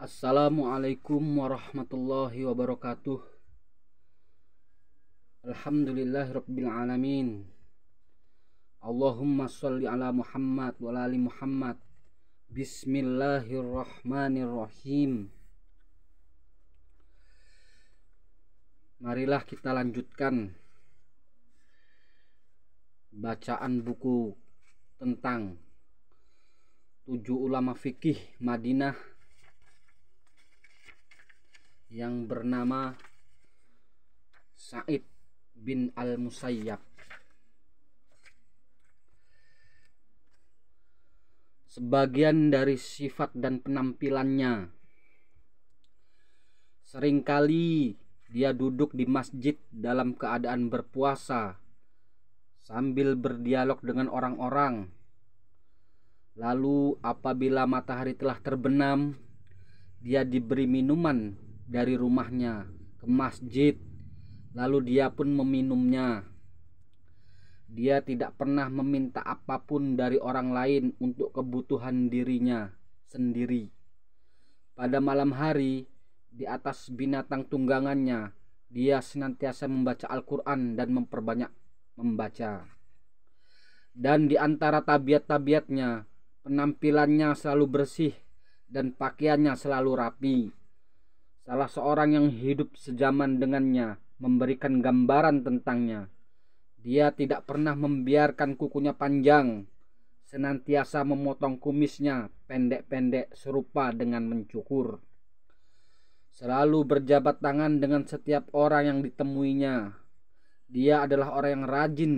Assalamualaikum warahmatullahi wabarakatuh. Alhamdulillahirabbil alamin. Allahumma sholli ala Muhammad wa ala ali Muhammad. Bismillahirrahmanirrahim. Marilah kita lanjutkan bacaan buku tentang 7 ulama fikih Madinah yang bernama Sa'id bin Al-Musayyab. Sebagian dari sifat dan penampilannya, seringkali dia duduk di masjid dalam keadaan berpuasa sambil berdialog dengan orang-orang. Lalu apabila matahari telah terbenam, dia diberi minuman dari rumahnya ke masjid, lalu dia pun meminumnya. Dia tidak pernah meminta apapun dari orang lain untuk kebutuhan dirinya sendiri. Pada malam hari, di atas binatang tunggangannya, dia senantiasa membaca Al-Quran dan memperbanyak membaca. Dan di antara tabiat-tabiatnya, penampilannya selalu bersih dan pakaiannya selalu rapi. Salah seorang yang hidup sejaman dengannya memberikan gambaran tentangnya. Dia tidak pernah membiarkan kukunya panjang, senantiasa memotong kumisnya pendek-pendek serupa dengan mencukur. Selalu berjabat tangan dengan setiap orang yang ditemuinya. Dia adalah orang yang rajin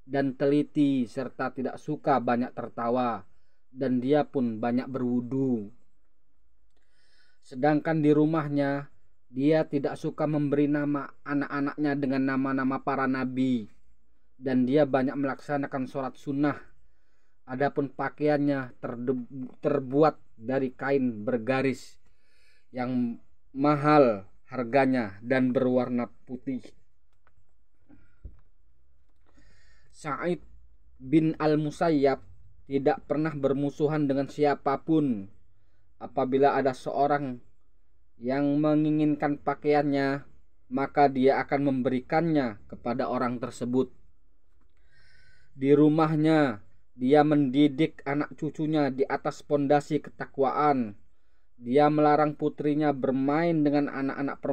dan teliti serta tidak suka banyak tertawa, dan dia pun banyak berwudu. Sedangkan di rumahnya, dia tidak suka memberi nama anak-anaknya dengan nama-nama para nabi, dan dia banyak melaksanakan sholat sunnah. Adapun pakaiannya terbuat dari kain bergaris yang mahal harganya dan berwarna putih. Sa'id bin Al-Musayyab tidak pernah bermusuhan dengan siapapun. Apabila ada seorang yang menginginkan pakaiannya, maka dia akan memberikannya kepada orang tersebut. Di rumahnya, dia mendidik anak cucunya di atas pondasi ketakwaan. Dia melarang putrinya bermain dengan anak-anak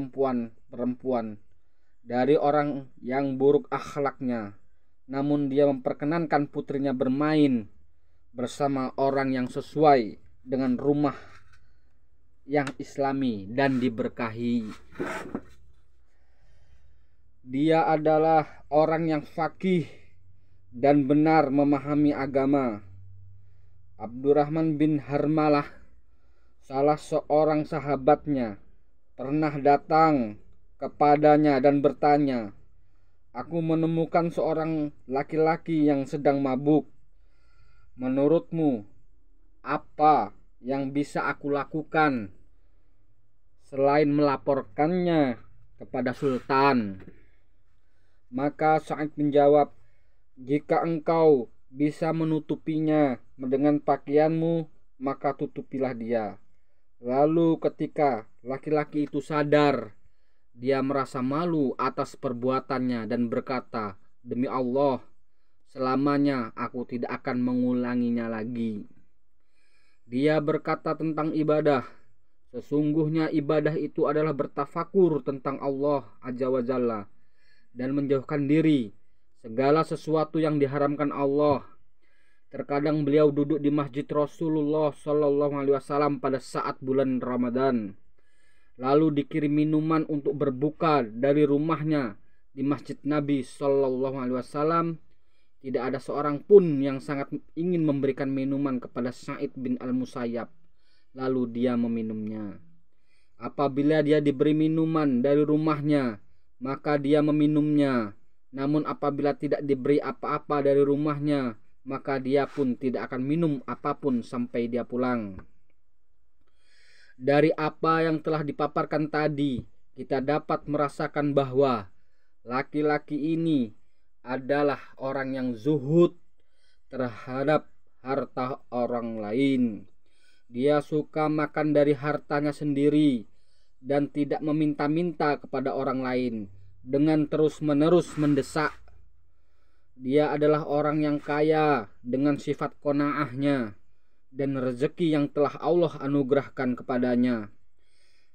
perempuan dari orang yang buruk akhlaknya. Namun dia memperkenankan putrinya bermain bersama orang yang sesuai dengan rumah yang islami dan diberkahi. Dia adalah orang yang faqih dan benar memahami agama. Abdurrahman bin Harmalah, salah seorang sahabatnya, pernah datang kepadanya dan bertanya, "Aku menemukan seorang laki-laki yang sedang mabuk. Menurutmu, apa yang bisa aku lakukan selain melaporkannya kepada sultan?" Maka Sa'id menjawab, "Jika engkau bisa menutupinya dengan pakaianmu, maka tutupilah dia." Lalu ketika laki-laki itu sadar, dia merasa malu atas perbuatannya dan berkata, "Demi Allah, selamanya aku tidak akan mengulanginya lagi." Dia berkata tentang ibadah, sesungguhnya ibadah itu adalah bertafakur tentang Allah Azza wa Jalla dan menjauhkan diri segala sesuatu yang diharamkan Allah. Terkadang beliau duduk di masjid Rasulullah SAW pada saat bulan Ramadan, lalu dikirim minuman untuk berbuka dari rumahnya di masjid Nabi SAW. Tidak ada seorang pun yang sangat ingin memberikan minuman kepada Sa'id bin Al-Musayyab, lalu dia meminumnya. Apabila dia diberi minuman dari rumahnya, maka dia meminumnya. Namun apabila tidak diberi apa-apa dari rumahnya, maka dia pun tidak akan minum apapun sampai dia pulang. Dari apa yang telah dipaparkan tadi, kita dapat merasakan bahwa laki-laki ini adalah orang yang zuhud terhadap harta orang lain. Dia suka makan dari hartanya sendiri dan tidak meminta-minta kepada orang lain dengan terus-menerus mendesak. Dia adalah orang yang kaya dengan sifat qanaahnya dan rezeki yang telah Allah anugerahkan kepadanya.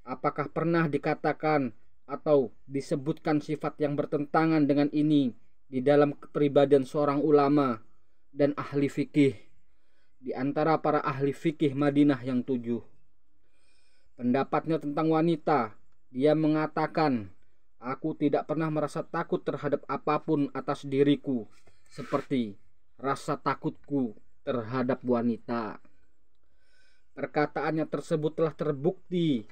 Apakah pernah dikatakan atau disebutkan sifat yang bertentangan dengan ini di dalam kepribadian seorang ulama dan ahli fikih di antara para ahli fikih Madinah yang 7? Pendapatnya tentang wanita, dia mengatakan, aku tidak pernah merasa takut terhadap apapun atas diriku seperti rasa takutku terhadap wanita. Perkataannya tersebut telah terbukti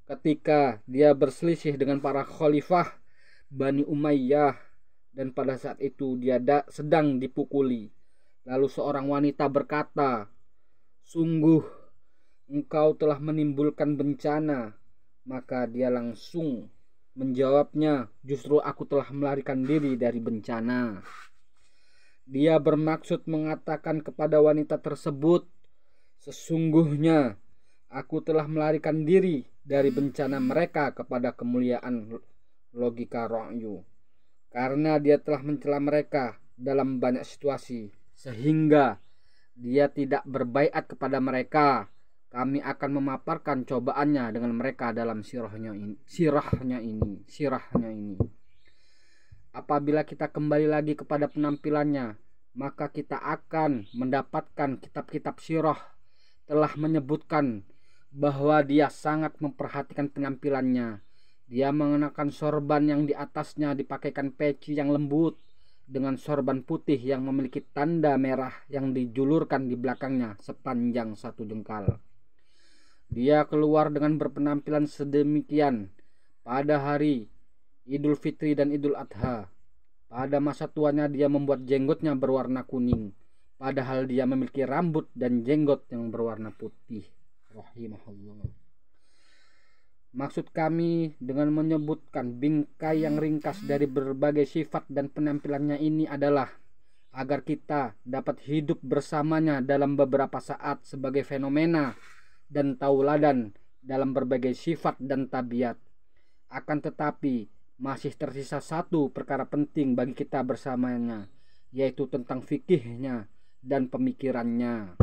ketika dia berselisih dengan para khalifah Bani Umayyah, dan pada saat itu dia sedang dipukuli. Lalu seorang wanita berkata, sungguh engkau telah menimbulkan bencana. Maka dia langsung menjawabnya, justru aku telah melarikan diri dari bencana. Dia bermaksud mengatakan kepada wanita tersebut, sesungguhnya aku telah melarikan diri dari bencana mereka kepada kemuliaan logika ra'yu, karena dia telah mencela mereka dalam banyak situasi sehingga dia tidak berbaiat kepada mereka. Kami akan memaparkan cobaannya dengan mereka dalam sirahnya ini. Apabila kita kembali lagi kepada penampilannya, maka kita akan mendapatkan kitab-kitab sirah telah menyebutkan bahwa dia sangat memperhatikan penampilannya. Dia mengenakan sorban yang di atasnya dipakaikan peci yang lembut dengan sorban putih yang memiliki tanda merah yang dijulurkan di belakangnya sepanjang 1 jengkal. Dia keluar dengan berpenampilan sedemikian pada hari Idul Fitri dan Idul Adha. Pada masa tuanya dia membuat jenggotnya berwarna kuning, padahal dia memiliki rambut dan jenggot yang berwarna putih. Rahimahullah. Maksud kami dengan menyebutkan bingkai yang ringkas dari berbagai sifat dan penampilannya ini adalah agar kita dapat hidup bersamanya dalam beberapa saat sebagai fenomena dan tauladan dalam berbagai sifat dan tabiat. Akan tetapi masih tersisa satu perkara penting bagi kita bersamanya, yaitu tentang fikihnya dan pemikirannya.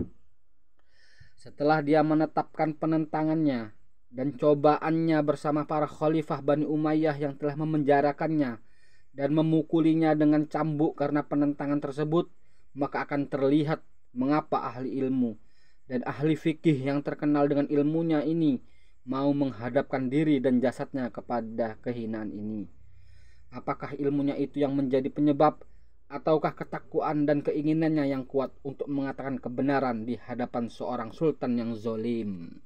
Setelah dia menetapkan penentangannya dan cobaannya bersama para khalifah Bani Umayyah yang telah memenjarakannya dan memukulinya dengan cambuk karena penentangan tersebut, maka akan terlihat mengapa ahli ilmu dan ahli fikih yang terkenal dengan ilmunya ini mau menghadapkan diri dan jasadnya kepada kehinaan ini. Apakah ilmunya itu yang menjadi penyebab, ataukah ketakwaan dan keinginannya yang kuat untuk mengatakan kebenaran di hadapan seorang sultan yang zolim?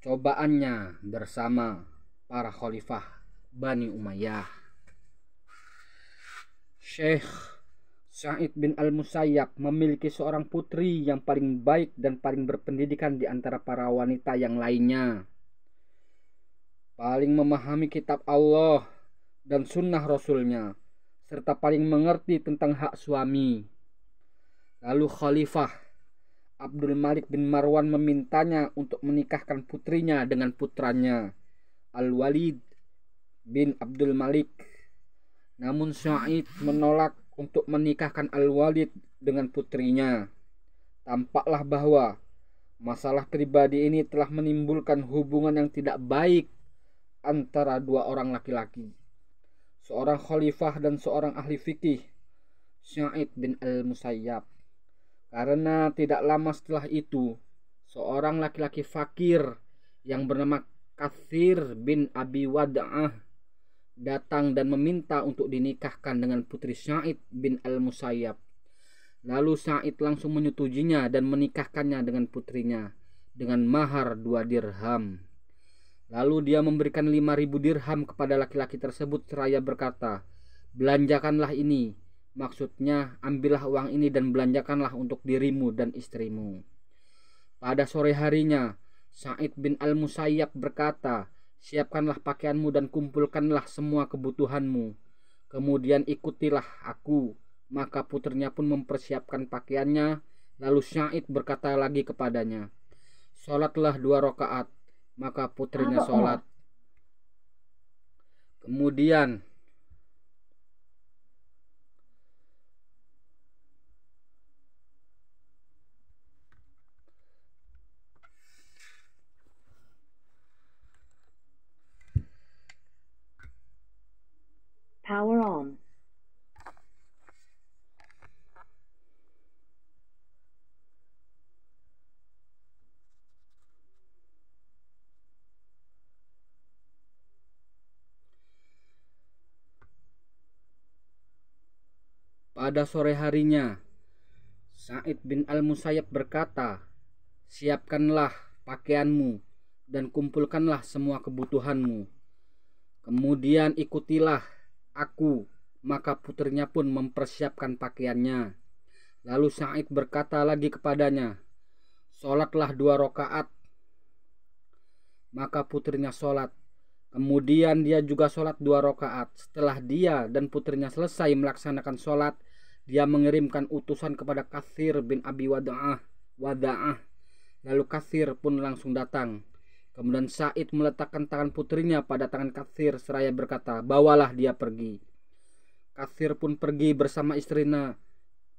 Cobaannya bersama para khalifah Bani Umayyah. Syekh Sa'id bin Al-Musayyab memiliki seorang putri yang paling baik dan paling berpendidikan di antara para wanita yang lainnya, paling memahami kitab Allah dan sunnah Rasulnya, serta paling mengerti tentang hak suami. Lalu Khalifah Abdul Malik bin Marwan memintanya untuk menikahkan putrinya dengan putranya Al-Walid bin Abdul Malik. Namun Sa'id menolak untuk menikahkan Al-Walid dengan putrinya. Tampaklah bahwa masalah pribadi ini telah menimbulkan hubungan yang tidak baik antara dua orang laki-laki, seorang khalifah dan seorang ahli fikih, Sa'id bin Al-Musayyab. Karena tidak lama setelah itu, seorang laki-laki fakir yang bernama Katsir bin Abi Wad'ah datang dan meminta untuk dinikahkan dengan putri Sa'id bin Al-Musayyab. Lalu Sa'id langsung menyetujuinya dan menikahkannya dengan putrinya dengan mahar 2 dirham. Lalu dia memberikan 5.000 dirham kepada laki-laki tersebut seraya berkata, belanjakanlah ini. Maksudnya, ambillah uang ini dan belanjakanlah untuk dirimu dan istrimu. Pada sore harinya, Sa'id bin Al-Musayyab berkata, siapkanlah pakaianmu dan kumpulkanlah semua kebutuhanmu. Kemudian ikutilah aku Maka putrinya pun mempersiapkan pakaiannya. Lalu Sa'id berkata lagi kepadanya, "Sholatlah 2 rakaat." Maka putrinya sholat. Kemudian Power on. pada sore harinya, Sa'id bin Al-Musayyab berkata, "Siapkanlah pakaianmu dan kumpulkanlah semua kebutuhanmu. Kemudian ikutilah aku." Maka putrinya pun mempersiapkan pakaiannya. Lalu Sa'id berkata lagi kepadanya, "Sholatlah 2 rakaat." Maka putrinya sholat. Kemudian dia juga sholat 2 rakaat. Setelah dia dan putrinya selesai melaksanakan sholat, dia mengirimkan utusan kepada Katsir bin Abi Wada'ah. Lalu Katsir pun langsung datang. Kemudian Sa'id meletakkan tangan putrinya pada tangan Katsir seraya berkata, "Bawalah dia pergi." Katsir pun pergi bersama istrinya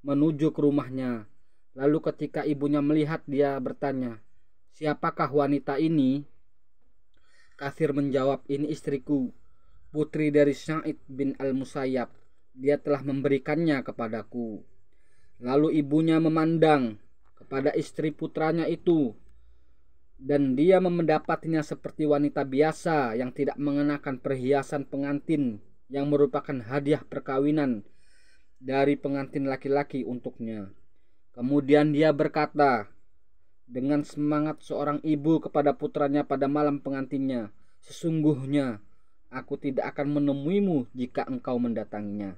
menuju ke rumahnya. Lalu ketika ibunya melihat, dia bertanya, "Siapakah wanita ini?" Katsir menjawab, "Ini istriku, putri dari Sa'id bin Al-Musayyab. Dia telah memberikannya kepadaku." Lalu ibunya memandang kepada istri putranya itu, dan dia mendapatinya seperti wanita biasa yang tidak mengenakan perhiasan pengantin yang merupakan hadiah perkawinan dari pengantin laki-laki untuknya. Kemudian dia berkata dengan semangat seorang ibu kepada putranya pada malam pengantinnya, "Sesungguhnya aku tidak akan menemuimu jika engkau mendatanginya,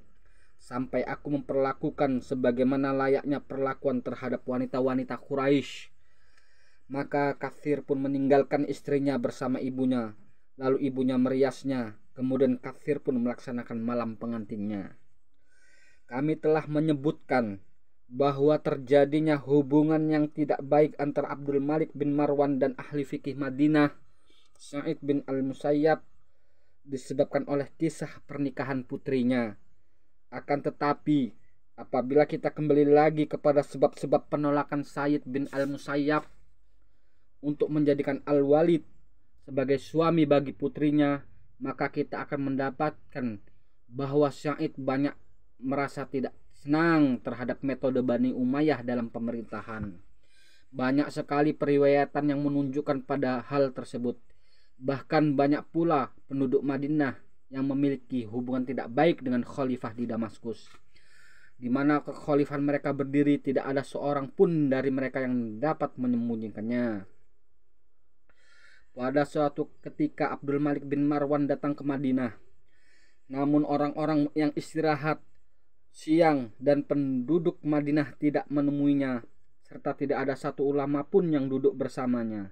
sampai aku memperlakukan sebagaimana layaknya perlakuan terhadap wanita-wanita Quraisy." Maka Katsir pun meninggalkan istrinya bersama ibunya. Lalu ibunya meriasnya. Kemudian Katsir pun melaksanakan malam pengantinnya. Kami telah menyebutkan bahwa terjadinya hubungan yang tidak baik antara Abdul Malik bin Marwan dan ahli fikih Madinah, Sa'id bin Al-Musayyab, disebabkan oleh kisah pernikahan putrinya. Akan tetapi, apabila kita kembali lagi kepada sebab-sebab penolakan Sa'id bin Al-Musayyab untuk menjadikan Al-Walid sebagai suami bagi putrinya, maka kita akan mendapatkan bahwa Sa'id banyak merasa tidak senang terhadap metode Bani Umayyah dalam pemerintahan. Banyak sekali periwayatan yang menunjukkan pada hal tersebut. Bahkan banyak pula penduduk Madinah yang memiliki hubungan tidak baik dengan khalifah di Damaskus, di mana kekhalifahan mereka berdiri, tidak ada seorang pun dari mereka yang dapat menyembunyikannya. Pada suatu ketika Abdul Malik bin Marwan datang ke Madinah. Namun orang-orang yang istirahat siang dan penduduk Madinah tidak menemuinya, serta tidak ada satu ulama pun yang duduk bersamanya.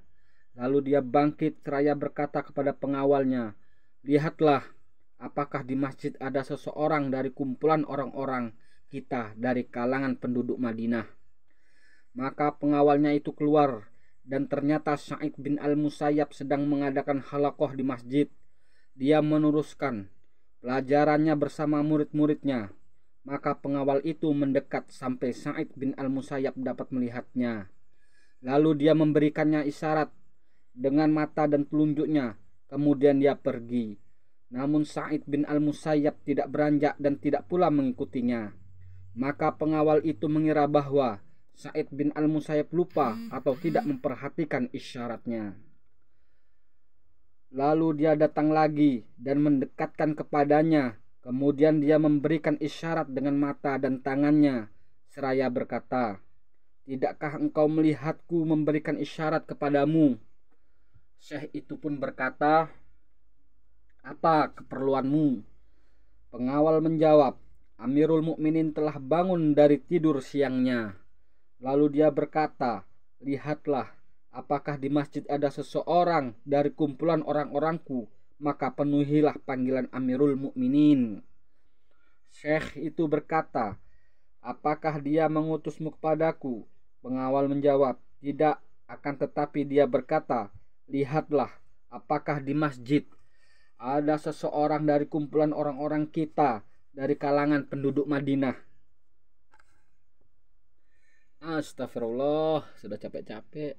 Lalu dia bangkit seraya berkata kepada pengawalnya, "Lihatlah, apakah di masjid ada seseorang dari kumpulan orang-orang kita dari kalangan penduduk Madinah?" Maka pengawalnya itu keluar, dan ternyata Sa'id bin Al-Musayyab sedang mengadakan halaqah di masjid. Dia meneruskan pelajarannya bersama murid-muridnya. Maka pengawal itu mendekat sampai Sa'id bin Al-Musayyab dapat melihatnya. Lalu dia memberikannya isyarat dengan mata dan telunjuknya. Kemudian dia pergi. Namun Sa'id bin Al-Musayyab tidak beranjak dan tidak pula mengikutinya. Maka pengawal itu mengira bahwa Sa'id bin Al-Musayyab lupa atau tidak memperhatikan isyaratnya. Lalu dia datang lagi dan mendekatkan kepadanya. Kemudian dia memberikan isyarat dengan mata dan tangannya seraya berkata, "Tidakkah engkau melihatku memberikan isyarat kepadamu?" Syekh itu pun berkata, "Apa keperluanmu?" Pengawal menjawab, "Amirul Mukminin telah bangun dari tidur siangnya." Lalu dia berkata, "Lihatlah, apakah di masjid ada seseorang dari kumpulan orang-orangku, maka penuhilah panggilan Amirul Mukminin." Syekh itu berkata, apakah dia mengutusmu kepadaku? Pengawal menjawab, tidak, akan tetapi dia berkata, lihatlah, apakah di masjid ada seseorang dari kumpulan orang-orang kita dari kalangan penduduk Madinah. Astagfirullah, sudah capek-capek.